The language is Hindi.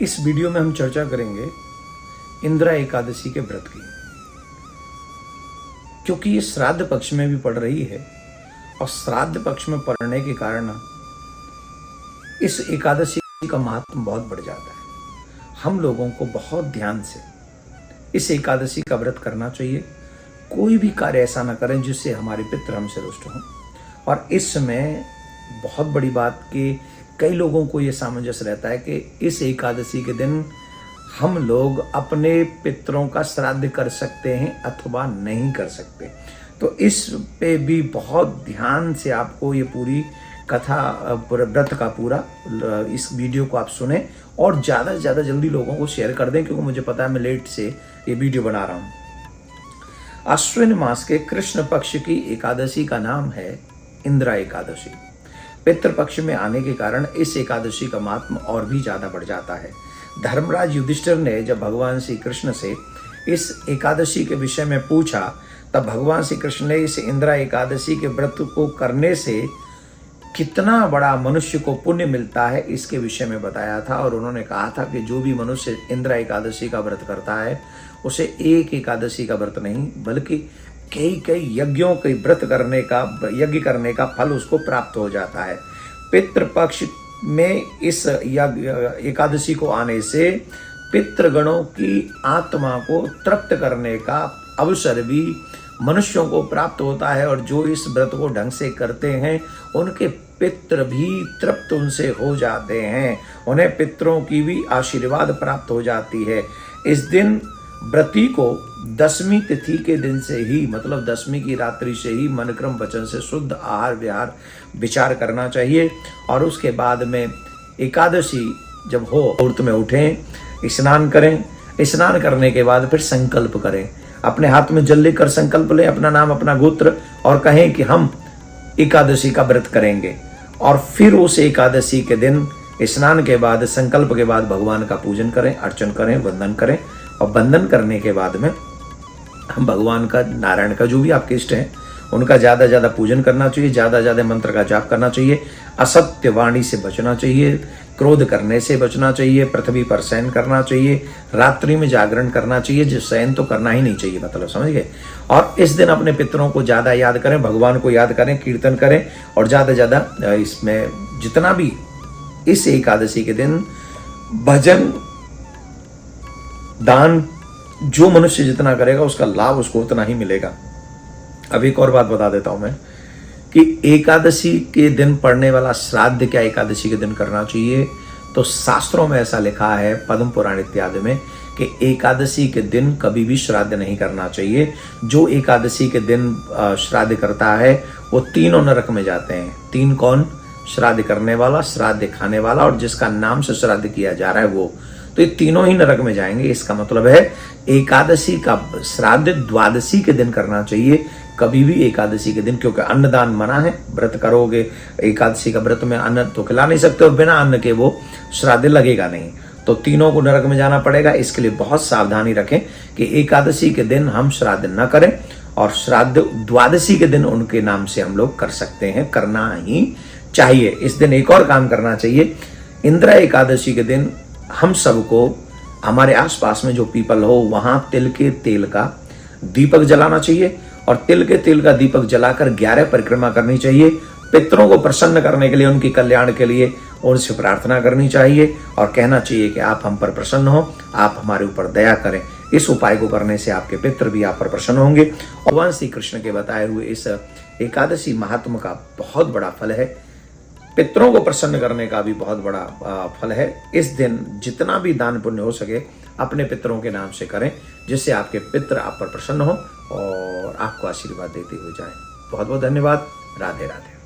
इस वीडियो में हम चर्चा करेंगे इंदिरा एकादशी के व्रत की, क्योंकि ये श्राद्ध पक्ष में भी पड़ रही है और श्राद्ध पक्ष में पड़ने के कारण इस एकादशी का महत्व बहुत बढ़ जाता है। हम लोगों को बहुत ध्यान से इस एकादशी का व्रत करना चाहिए। कोई भी कार्य ऐसा ना करें जिससे हमारे पितृ हमसे रुष्ट हों। और इस समय बहुत बड़ी बात कि कई लोगों को ये सामंजस्य रहता है कि इस एकादशी के दिन हम लोग अपने पितरों का श्राद्ध कर सकते हैं अथवा नहीं कर सकते। तो इस पे भी बहुत ध्यान से आपको ये पूरी कथा व्रत का पूरा इस वीडियो को आप सुने और ज़्यादा से ज़्यादा जल्दी लोगों को शेयर कर दें, क्योंकि मुझे पता है मैं लेट से ये वीडियो बना रहा हूँ। अश्विन मास के कृष्ण पक्ष की एकादशी का नाम है इंदिरा एकादशी। पितृपक्ष में आने के कारण इस एकादशी का महात्म और भी ज्यादा बढ़ जाता है। धर्मराज युधिष्ठिर ने जब भगवान श्री कृष्ण से इस एकादशी के विषय में पूछा, तब भगवान श्री कृष्ण ने इस इंदिरा एकादशी के व्रत को करने से कितना बड़ा मनुष्य को पुण्य मिलता है इसके विषय में बताया था। और उन्होंने कहा था कि जो भी मनुष्य इंदिरा एकादशी का व्रत करता है उसे एक एकादशी का व्रत नहीं बल्कि कई यज्ञों के व्रत करने का यज्ञ करने का फल उसको प्राप्त हो जाता है। पितृपक्ष में इस एकादशी को आने से पितृगणों की आत्मा को तृप्त करने का अवसर भी मनुष्यों को प्राप्त होता है। और जो इस व्रत को ढंग से करते हैं उनके पितृ भी तृप्त उनसे हो जाते हैं, उन्हें पितरों की भी आशीर्वाद प्राप्त हो जाती है। इस दिन व्रती को दसवीं तिथि के दिन से ही, मतलब दसवीं की रात्रि से ही मनक्रम वचन से शुद्ध आहार विहार विचार करना चाहिए। और उसके बाद में एकादशी जब हो मुहूर्त में उठें, स्नान करें। स्नान करने के बाद फिर संकल्प करें, अपने हाथ में जल लेकर संकल्प लें, अपना नाम अपना गोत्र, और कहें कि हम एकादशी का व्रत करेंगे। और फिर उस एकादशी के दिन स्नान के बाद संकल्प के बाद भगवान का पूजन करें, अर्चन करें, वंदन करें। और वंदन करने के बाद में हम भगवान का, नारायण का, जो भी आपके इष्ट हैं उनका ज़्यादा ज़्यादा पूजन करना चाहिए, ज़्यादा ज़्यादा मंत्र का जाप करना चाहिए। असत्य वाणी से बचना चाहिए, क्रोध करने से बचना चाहिए, पृथ्वी पर शयन करना चाहिए, रात्रि में जागरण करना चाहिए। जो शयन तो करना ही नहीं चाहिए, मतलब समझ गए। और इस दिन अपने पितरों को ज़्यादा याद करें, भगवान को याद करें, कीर्तन करें। और ज़्यादा से ज़्यादा इसमें जितना भी इस एकादशी के दिन भजन दान जो मनुष्य जितना करेगा उसका लाभ उसको उतना ही मिलेगा। अब एक और बात बता देता हूं मैं कि एकादशी के दिन पड़ने वाला श्राद्ध क्या एकादशी के दिन करना चाहिए। तो शास्त्रों में ऐसा लिखा है, पद्म पुराण इत्यादि में, कि एकादशी के दिन कभी भी श्राद्ध नहीं करना चाहिए। जो एकादशी के दिन श्राद्ध करता है वो तीनों नरक में जाते हैं। तीन कौन? श्राद्ध करने वाला, श्राद्ध खाने वाला और जिसका नाम से श्राद्ध किया जा रहा है वो। तो ये तीनों ही नरक में जाएंगे। इसका मतलब है एकादशी का श्राद्ध द्वादशी के दिन करना चाहिए, कभी भी एकादशी के दिन, क्योंकि अन्नदान मना है। व्रत करोगे एकादशी का व्रत में अन्न तो खिला नहीं सकते और बिना अन्न के वो श्राद्ध लगेगा नहीं। तो तीनों को नरक में जाना पड़ेगा। इसके लिए बहुत सावधानी रखें कि एकादशी के दिन हम श्राद्ध न करें और श्राद्ध द्वादशी के दिन उनके नाम से हम लोग कर सकते हैं, करना ही चाहिए। इस दिन एक और काम करना चाहिए। इंदिरा एकादशी के दिन हम सबको हमारे आसपास में जो पीपल हो वहां तिल के तेल का दीपक जलाना चाहिए। और तिल के तेल का दीपक जलाकर 11 परिक्रमा करनी चाहिए। पितरों को प्रसन्न करने के लिए, उनकी कल्याण के लिए उनसे प्रार्थना करनी चाहिए और कहना चाहिए कि आप हम पर प्रसन्न हो, आप हमारे ऊपर दया करें। इस उपाय को करने से आपके पितृ भी आप पर प्रसन्न होंगे। भगवान श्री कृष्ण के बताए हुए इस एकादशी महात्मा का बहुत बड़ा फल है। पितरों को प्रसन्न करने का भी बहुत बड़ा फल है। इस दिन जितना भी दान पुण्य हो सके अपने पितरों के नाम से करें, जिससे आपके पितृ आप पर प्रसन्न हो और आपको आशीर्वाद देते हुए जाएं। बहुत बहुत धन्यवाद। राधे राधे।